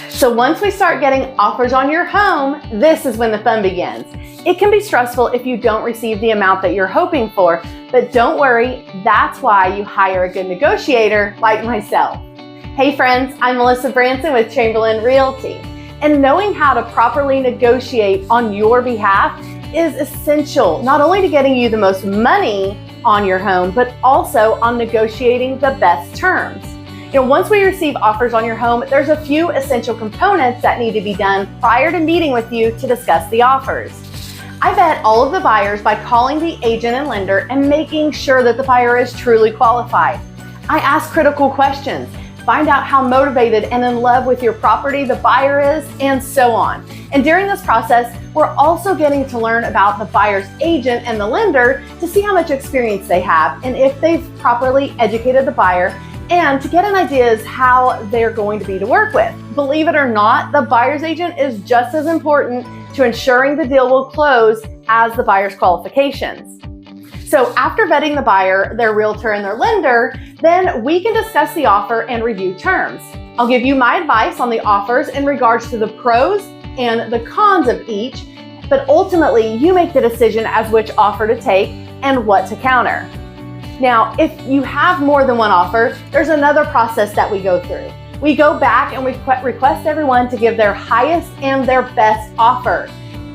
So once we start getting offers on your home, this is when the fun begins. It can be stressful if you don't receive the amount that you're hoping for, but don't worry, that's why you hire a good negotiator like myself. Hey friends, I'm Melissa Branson with Chamberlain Realty, and knowing how to properly negotiate on your behalf is essential, not only to getting you the most money on your home, but also on negotiating the best terms. Once we receive offers on your home, there's a few essential components that need to be done prior to meeting with you to discuss the offers. I vet all of the buyers by calling the agent and lender and making sure that the buyer is truly qualified. I ask critical questions, find out how motivated and in love with your property the buyer is, and so on. And during this process, we're also getting to learn about the buyer's agent and the lender to see how much experience they have and if they've properly educated the buyer, and to get an idea as how they're going to be to work with. Believe it or not, the buyer's agent is just as important to ensuring the deal will close as the buyer's qualifications. So after vetting the buyer, their realtor, and their lender, then we can discuss the offer and review terms. I'll give you my advice on the offers in regards to the pros and the cons of each, but ultimately you make the decision as which offer to take and what to counter. Now, if you have more than one offer, there's another process that we go through. We go back and we request everyone to give their highest and their best offer.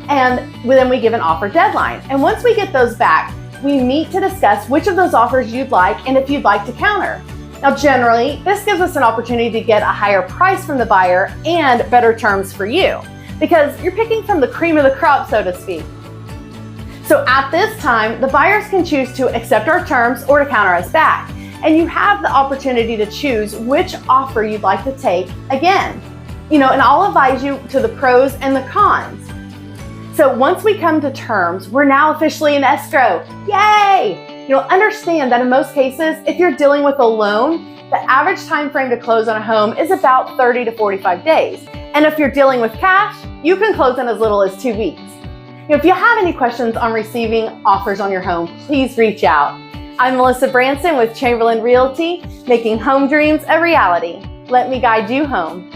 And then we give an offer deadline. And once we get those back, we meet to discuss which of those offers you'd like and if you'd like to counter. Now, generally, this gives us an opportunity to get a higher price from the buyer and better terms for you, because you're picking from the cream of the crop, so to speak. So at this time, the buyers can choose to accept our terms or to counter us back. And you have the opportunity to choose which offer you'd like to take again. And I'll advise you to the pros and the cons. So once we come to terms, we're now officially in escrow. Yay! Understand that in most cases, if you're dealing with a loan, the average time frame to close on a home is about 30 to 45 days. And if you're dealing with cash, you can close in as little as 2 weeks. If you have any questions on receiving offers on your home, please reach out. I'm Melissa Branson with Chamberlain Realty, making home dreams a reality. Let me guide you home.